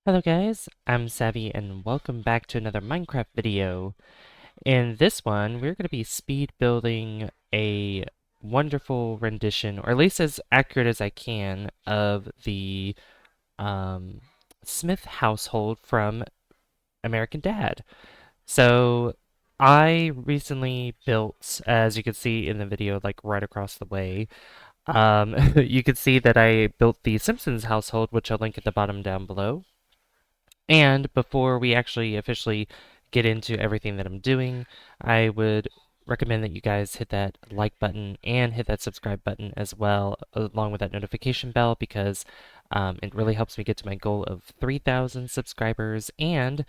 Hello guys, I'm Savvy and welcome back to another Minecraft video. In this one, we're going to be speed building a wonderful rendition, or at least as accurate as I can, of the um, Smith household from American Dad. So I recently built, as you can see in the video, like right across the way, you can see that I built the Simpsons household, which I'll link at the bottom down below. And before we actually officially get into everything that I'm doing, I would recommend that you guys hit that like button and hit that subscribe button as well, along with that notification bell, because it really helps me get to my goal of 3,000 subscribers. And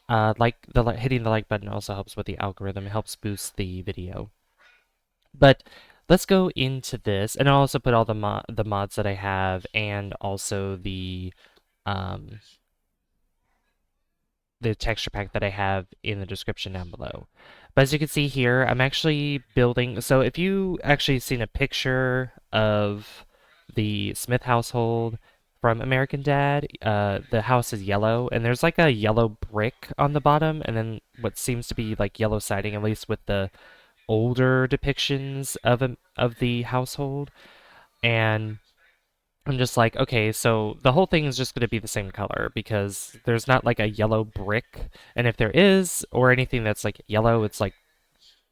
hitting the like button also helps with the algorithm. It helps boost the video. But let's go into this, and I'll also put all the mods that I have, and also um, the texture pack that I have in the description down below. But as you can see here, I'm actually building. So if you actually seen a picture of the Smith household from American Dad, the house is yellow, and there's like a yellow brick on the bottom, and then what seems to be like yellow siding, at least with the older depictions of the household. And I'm just like, okay, so the whole thing is just going to be the same color because there's not like a yellow brick. And if there is, or anything that's like yellow, it's like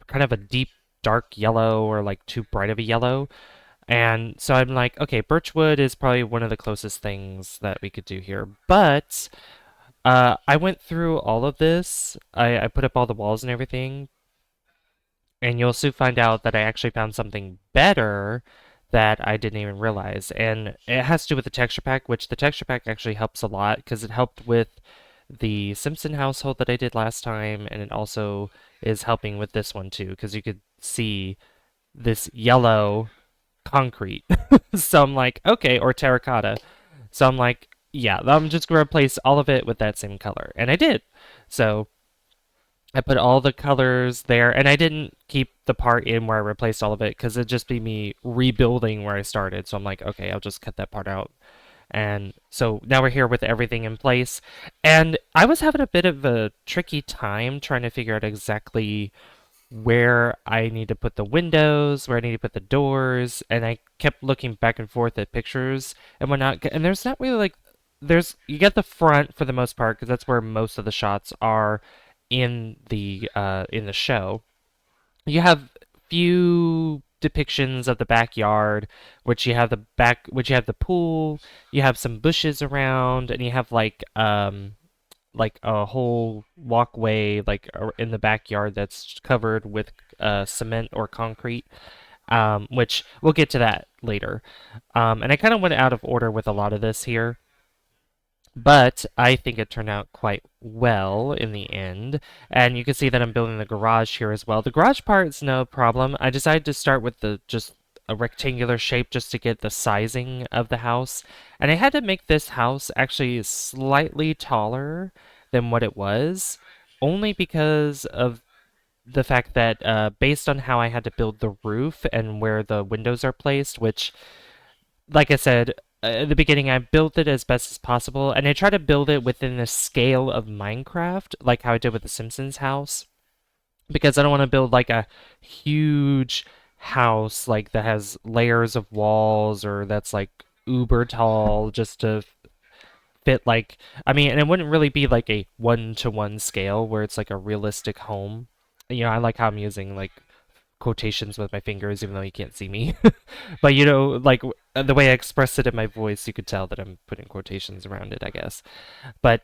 kind of a deep, dark yellow or like too bright of a yellow. And so I'm like, okay, birchwood is probably one of the closest things that we could do here. But I went through all of this. I put up all the walls and everything, and you'll soon find out that I actually found something better that I didn't even realize. And it has to do with the texture pack, which the texture pack actually helps a lot because it helped with the Simpson household that I did last time, and it also is helping with this one too, because you could see this yellow concrete. So I'm like, okay, or terracotta. So I'm like, yeah, I'm just gonna replace all of it with that same color. And I did. So I put all the colors there, and I didn't keep the part in where I replaced all of it because it'd just be me rebuilding where I started. So I'm like, okay, I'll just cut that part out. And so now we're here with everything in place. And I was having a bit of a tricky time trying to figure out exactly where I need to put the windows, where I need to put the doors, and I kept looking back and forth at pictures and whatnot. And there's not really like you get the front for the most part because that's where most of the shots are in the show. You have few depictions of the backyard, which you have the pool, you have some bushes around, and you have like a whole walkway in the backyard that's covered with cement or concrete. Which we'll get to that later. And I kind of went out of order with a lot of this here. But I think it turned out quite well in the end. And you can see that I'm building the garage here as well. The garage part's no problem. I decided to start with the just a rectangular shape just to get the sizing of the house. And I had to make this house actually slightly taller than what it was, only because of the fact that based on how I had to build the roof and where the windows are placed, which like I said at the beginning, I built it as best as possible, and I try to build it within the scale of Minecraft, like how I did with the Simpsons house, because I don't want to build like a huge house like that has layers of walls or that's like uber tall just to fit like I mean, and it wouldn't really be like a one-to-one scale where it's like a realistic home. You know, I like how I'm using like quotations with my fingers, even though you can't see me. But you know, like the way I express it in my voice, you could tell that I'm putting quotations around it, I guess. But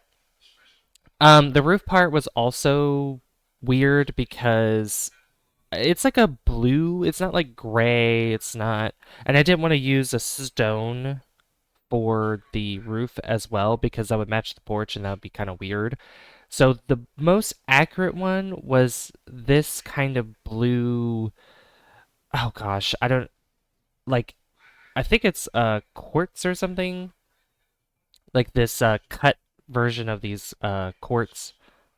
the roof part was also weird because it's like a blue. It's not like gray. It's not, and I didn't want to use a stone for the roof as well because that would match the porch and that would be kind of weird. So the most accurate one was this kind of blue. Oh gosh, I don't like I think it's quartz or something like this cut version of these quartz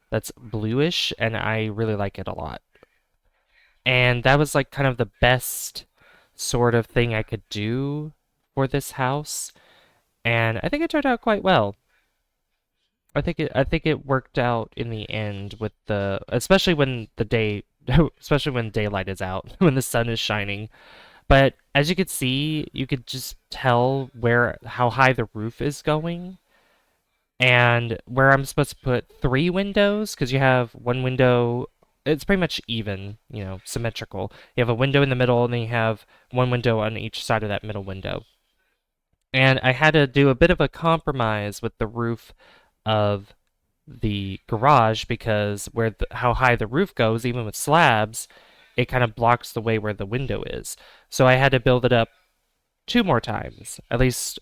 that's bluish, and I really like it a lot. And that was like kind of the best sort of thing I could do for this house, and I think it turned out quite well. I think it worked out in the end with the especially when the day especially when daylight is out, when the sun is shining. But as you could see, you could just tell where how high the roof is going and where I'm supposed to put three windows because you have one window. It's pretty much even, you know, symmetrical. You have a window in the middle, and then you have one window on each side of that middle window. And I had to do a bit of a compromise with the roof of the garage because how high the roof goes, even with slabs, it kind of blocks the way where the window is. So I had to build it up two more times, at least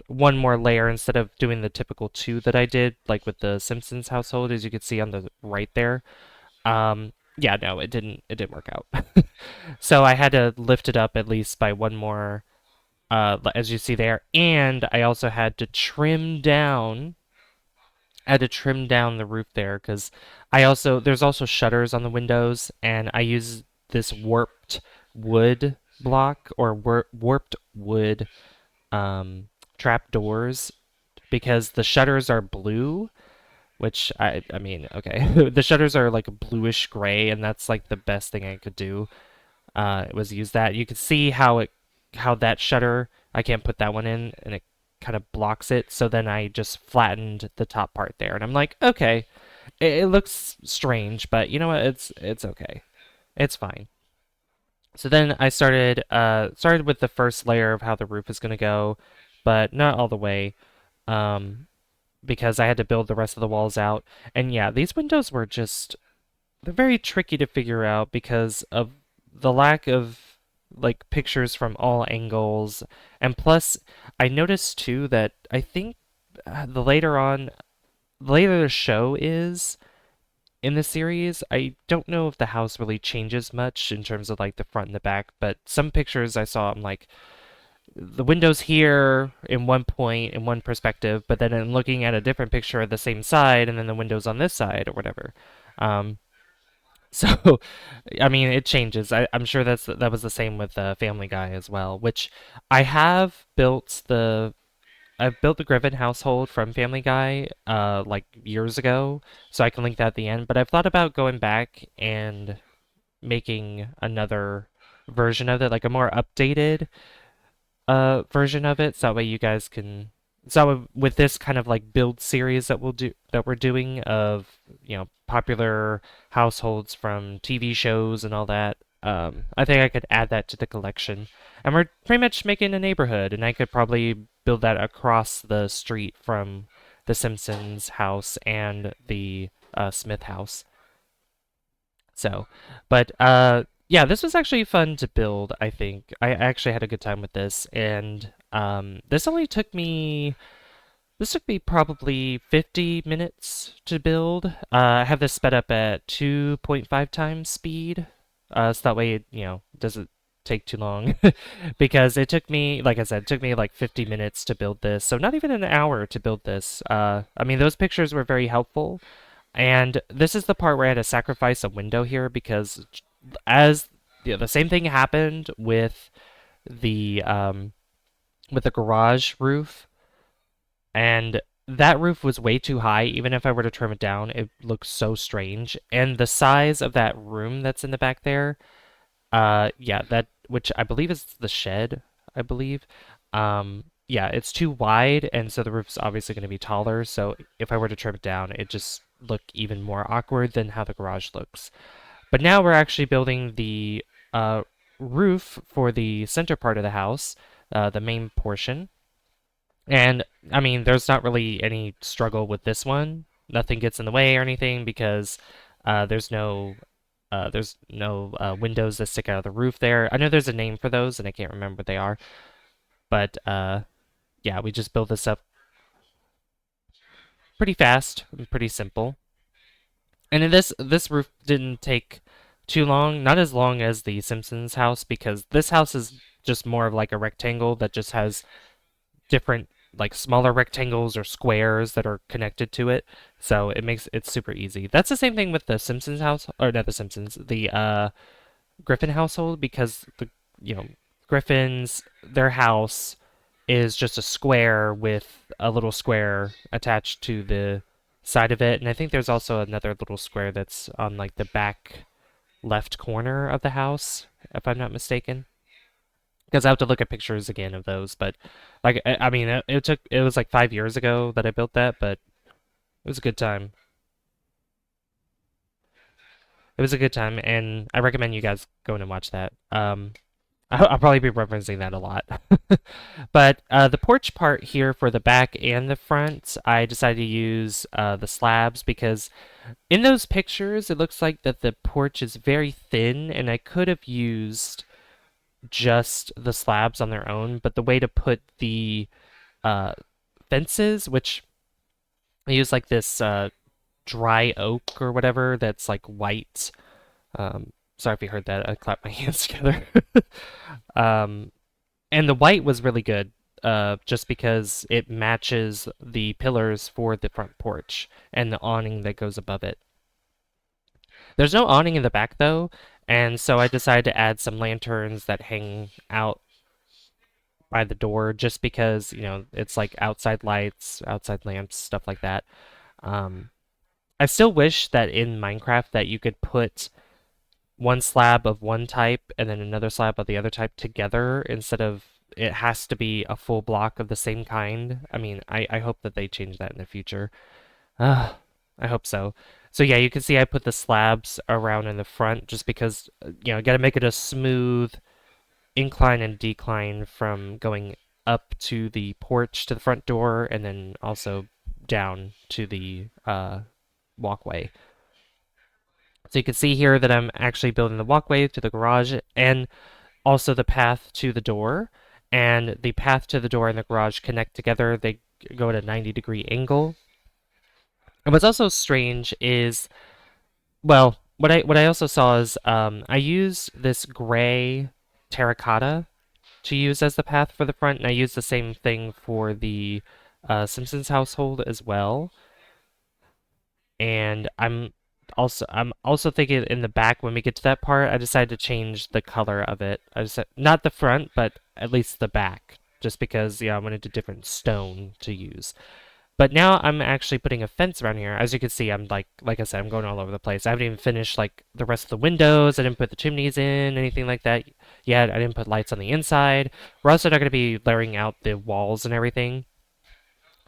one more layer instead of doing the typical two that I did, like with the Simpsons household, as you can see on the right there. Yeah, no, it didn't work out. So I had to lift it up at least by one more, as you see there, and I also had to trim down. I had to trim down the roof there because there's also shutters on the windows, and I use this warped wood block or warped wood trap doors because the shutters are blue, which I mean, okay, the shutters are like a bluish gray, and that's like the best thing I could do. Was use that. You can see how that shutter I can't put that one in, and it kind of blocks it. So then I just flattened the top part there, and I'm like, okay, it looks strange, but you know what? It's okay. It's fine. So then I started with the first layer of how the roof is gonna go, but not all the way. Um, because I had to build the rest of the walls out. And yeah, these windows were just they're very tricky to figure out because of the lack of like pictures from all angles. And plus, I noticed too that I think the later the show is in the series, I don't know if the house really changes much in terms of like the front and the back, but some pictures I saw, I'm like, the window's here in one point in one perspective, but then in looking at a different picture of the same side, and then the window's on this side or whatever. Um, so, I mean, it changes. I'm sure that was the same with Family Guy as well. Which I have built the I've built the Griffin household from Family Guy like years ago, so I can link that at the end. But I've thought about going back and making another version of it, like a more updated version of it, so that way you guys can. So with this kind of like build series that we're doing of popular households from TV shows and all that, I think I could add that to the collection. And we're pretty much making a neighborhood, and I could probably build that across the street from the Simpsons house and the Smith house. So, but yeah, this was actually fun to build, I think. I actually had a good time with this, and this took me probably 50 minutes to build. I have this sped up at 2.5 times speed, so that way it, doesn't take too long. Because it took me, like I said, it took me like 50 minutes to build this, so not even an hour to build this. I mean, those pictures were very helpful, and this is the part where I had to sacrifice a window here because as the same thing happened the with the garage roof, and that roof was way too high. Even if I were to trim it down, it looks so strange. And the size of that room that's in the back there, yeah, that which I believe is the shed, I believe. Yeah, it's too wide, and so the roof's obviously going to be taller. So if I were to trim it down, it just look even more awkward than how the garage looks. But now we're actually building the roof for the center part of the house, the main portion. And I mean, there's not really any struggle with this one. Nothing gets in the way or anything because there's no windows that stick out of the roof there. I know there's a name for those, and I can't remember what they are. But yeah, we just built this up pretty fast and pretty simple. And in this roof didn't take too long, not as long as the Simpsons house because this house is just more of like a rectangle that just has different like smaller rectangles or squares that are connected to it. So it makes it super easy. That's the same thing with the Simpsons house, or not the Simpsons, the Griffin household because the you know Griffins their house is just a square with a little square attached to the side of it. And I think there's also another little square that's on like the back left corner of the house, if I'm not mistaken. Because I have to look at pictures again of those, but like I mean, it was like 5 years ago that I built that, but it was a good time. It was a good time, and I recommend you guys going and watch that. I'll probably be referencing that a lot. But the porch part here for the back and the front, I decided to use the slabs because in those pictures, it looks like that the porch is very thin, and I could have used just the slabs on their own, but the way to put the uh, fences, which I use like this dry oak or whatever that's like white. Sorry if you heard that. I clapped my hands together. um, and the white was really good, just because it matches the pillars for the front porch and the awning that goes above it. There's no awning in the back though, and so I decided to add some lanterns that hang out by the door just because, it's like outside lights, outside lamps, stuff like that. Um, I still wish that in Minecraft that you could put one slab of one type and then another slab of the other type together instead of it has to be a full block of the same kind. I mean, I hope that they change that in the future. Uh, I hope so. So yeah, you can see I put the slabs around in the front just because, gotta make it a smooth incline and decline from going up to the porch to the front door and then also down to the walkway. So you can see here that I'm actually building the walkway to the garage and also the path to the door. And the path to the door and the garage connect together. They go at a 90-degree angle. And what's also strange is, well, what I also saw is I used this gray terracotta to use as the path for the front, and I used the same thing for the Simpsons household as well. And I'm also thinking in the back when we get to that part, I decided to change the color of it. I just not the front, but at least the back, just because I wanted a different stone to use. But now I'm actually putting a fence around here. As you can see, I'm like I said, I'm going all over the place. I haven't even finished like the rest of the windows. I didn't put the chimneys in, anything like that yet. I didn't put lights on the inside. We're also not going to be layering out the walls and everything,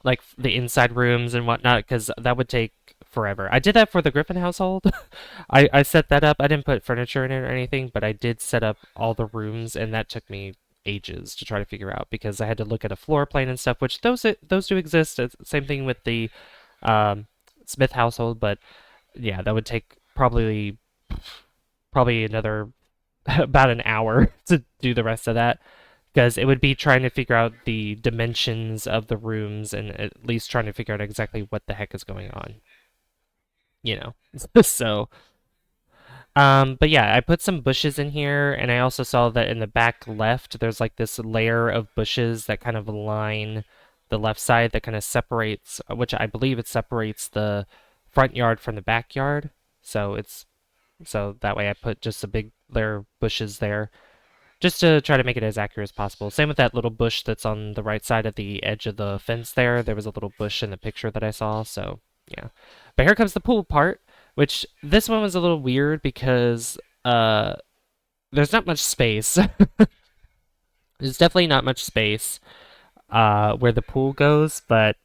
like the inside rooms and whatnot, because that would take forever. I did that for the Griffin household. I set that up. I didn't put furniture in it or anything, but I did set up all the rooms, and that took me ages to try to figure out because I had to look at a floor plan and stuff, which those do exist. It's the same thing with the um, Smith household, but yeah, that would take probably another about an hour to do the rest of that because it would be trying to figure out the dimensions of the rooms and at least trying to figure out exactly what the heck is going on, you know. So, but yeah, I put some bushes in here, and I also saw that in the back left, there's like this layer of bushes that kind of line the left side that kind of separates, which I believe it separates the front yard from the backyard. So that way I put just a big layer of bushes there just to try to make it as accurate as possible. Same with that little bush that's on the right side of the edge of the fence there. There was a little bush in the picture that I saw, so yeah. But here comes the pool part, which this one was a little weird because there's not much space. There's definitely not much space where the pool goes, but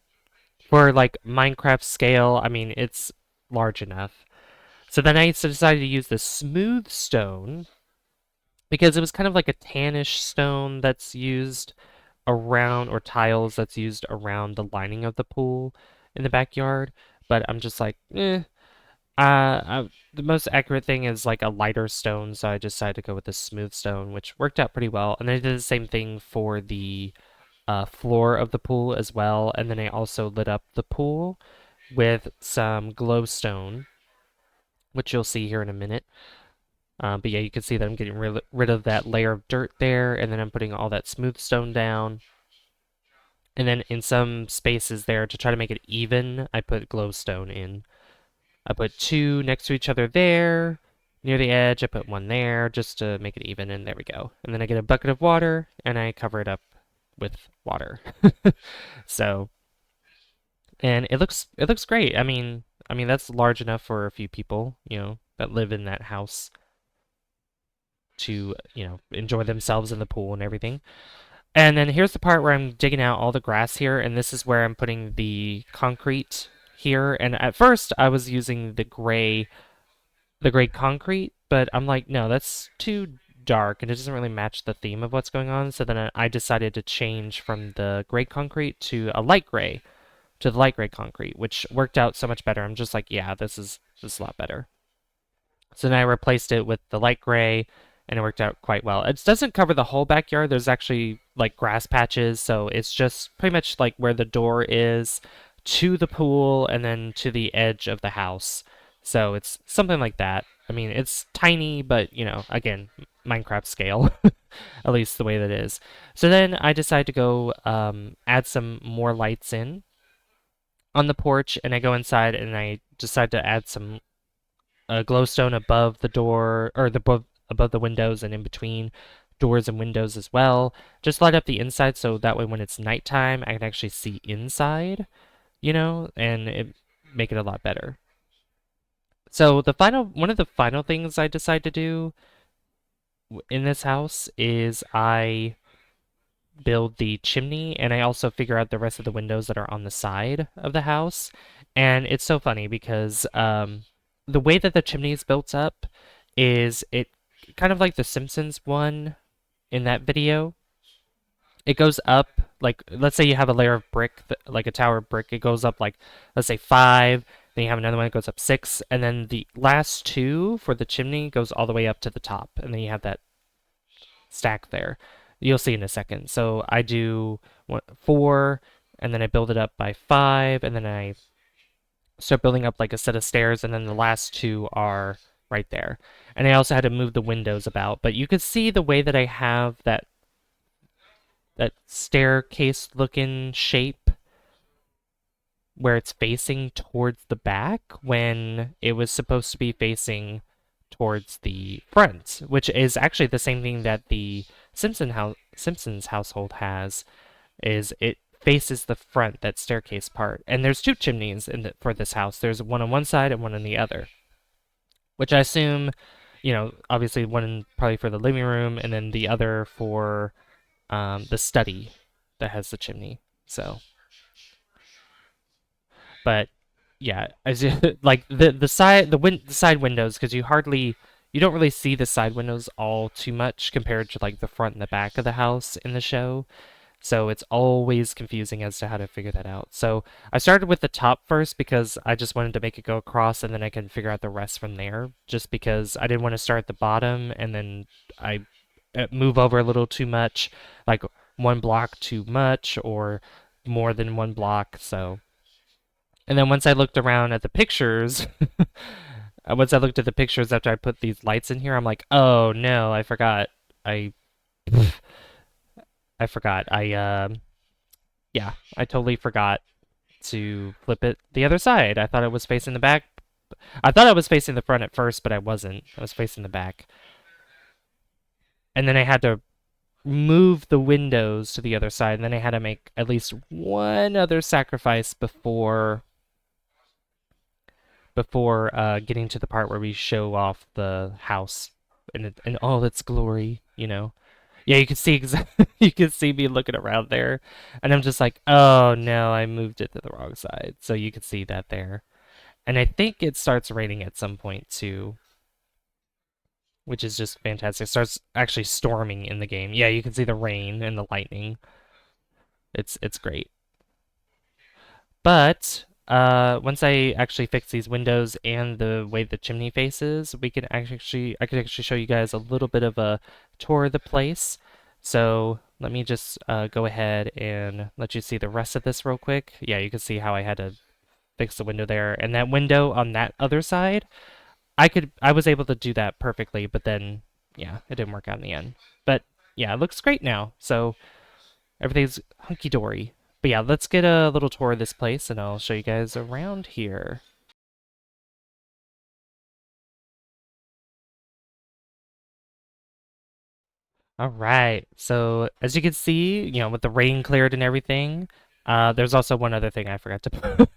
for like Minecraft scale, I mean, it's large enough. So then I decided to use the smooth stone because it was kind of like a tannish stone that's used around, or tiles that's used around the lining of the pool in the backyard. But I'm just like, eh. The most accurate thing is like a lighter stone, so I decided to go with the smooth stone, which worked out pretty well. And then I did the same thing for the floor of the pool as well. And then I also lit up the pool with some glowstone, which you'll see here in a minute. But yeah, you can see that I'm getting rid of that layer of dirt there, and then I'm putting all that smooth stone down. And then in some spaces there, to try to make it even, I put glowstone in. I put two next to each other there, near the edge. I put one there just to make it even, and there we go. And then I get a bucket of water, and I cover it up with water. So, and it looks great. I mean that's large enough for a few people, that live in that house to, enjoy themselves in the pool and everything. And then here's the part where I'm digging out all the grass here, and this is where I'm putting the concrete here. And at first I was using the gray concrete, but I'm like, no, that's too dark and it doesn't really match the theme of what's going on. So then I decided to change from the gray concrete to the light gray concrete, which worked out so much better. I'm just like, yeah, this is a lot better. So then I replaced it with the light gray, and it worked out quite well. It doesn't cover the whole backyard. There's actually like grass patches, so it's just pretty much like where the door is to the pool and then to the edge of the house. So it's something like that. I mean, it's tiny, but again, Minecraft scale, at least the way that it is. So then I decided to go add some more lights in on the porch, and I go inside and I decide to add some glowstone above the door or above the windows and in between doors and windows as well. Just light up the inside so that way when it's nighttime, I can actually see inside, and it make it a lot better. So one of the final things I decide to do in this house is I build the chimney and I also figure out the rest of the windows that are on the side of the house. And it's so funny because the way that the chimney is built up is it kind of like the Simpsons one in that video. It goes up like let's say you have a layer of brick, like a tower of brick. It goes up like let's say 5. Then you have another one that goes up 6, and then the last two for the chimney goes all the way up to the top, and then you have that stack there. You'll see in a second. So I do 4, and then I build it up by 5, and then I start building up like a set of stairs, and then the last two are right there. And I also had to move the windows about, but you can see the way that I have that staircase looking shape where it's facing towards the back when it was supposed to be facing towards the front, which is actually the same thing that the Simpsons household has, is it faces the front, that staircase part. And there's two chimneys for this house. There's one on one side and one on the other, which I assume, obviously one probably for the living room and then the other for the study that has the chimney. So, but yeah, as like the side windows, because you don't really see the side windows all too much compared to like the front and the back of the house in the show. So it's always confusing as to how to figure that out. So I started with the top first because I just wanted to make it go across and then I can figure out the rest from there. Just because I didn't want to start at the bottom and then I move over a little too much, like one block too much or more than one block. So, and then once I looked around at the pictures, once I looked at the pictures after I put these lights in here, I'm like, oh no, I forgot. I I forgot. Yeah, I totally forgot to flip it the other side. I thought it was facing the back. I thought I was facing the front at first, but I wasn't. I was facing the back. And then I had to move the windows to the other side, and then I had to make at least one other sacrifice before getting to the part where we show off the house in all its glory. Yeah, you can see you can see me looking around there, and I'm just like, oh no, I moved it to the wrong side. So you can see that there, and I think it starts raining at some point too, which is just fantastic. It starts actually storming in the game. Yeah, you can see the rain and the lightning. It's great. But once I actually fix these windows and the way the chimney faces, I could actually show you guys a little bit of a tour of the place. So let me just go ahead and let you see the rest of this real quick. Yeah, you can see how I had to fix the window there, and that window on that other side, I was able to do that perfectly, but then yeah, it didn't work out in the end. But yeah, it looks great now. So everything's hunky dory. But yeah, let's get a little tour of this place and I'll show you guys around here. All right. So as you can see, with the rain cleared and everything, there's also one other thing I forgot to put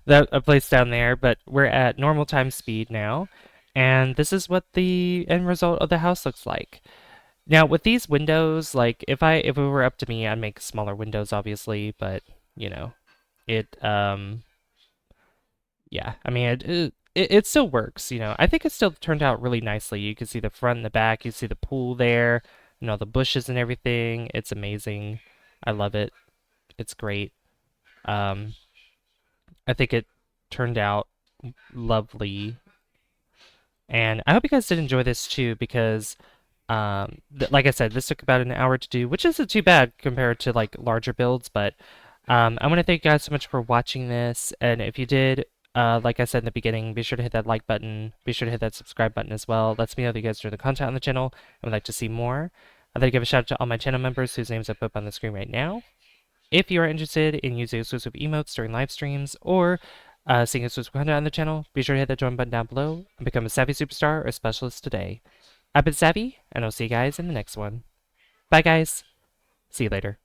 that a place down there, but we're at normal time speed now, and this is what the end result of the house looks like. Now with these windows, like if it were up to me, I'd make smaller windows, obviously, but you know, it yeah, I mean it still works, I think it still turned out really nicely. You can see the front and the back, you see the pool there, the bushes and everything. It's amazing. I love it. It's great. Um, I think it turned out lovely. And I hope you guys did enjoy this too, because like I said, this took about an hour to do, which isn't too bad compared to like larger builds. But I want to thank you guys so much for watching this. And if you did, like I said in the beginning, be sure to hit that like button. Be sure to hit that subscribe button as well. Lets me know that you guys enjoy the content on the channel and would like to see more. I'd like to give a shout out to all my channel members whose names I put up on the screen right now. If you are interested in using exclusive emotes during live streams or seeing exclusive content on the channel, be sure to hit that join button down below and become a Savvy Superstar or Specialist today. I've been Savvy, and I'll see you guys in the next one. Bye, guys. See you later.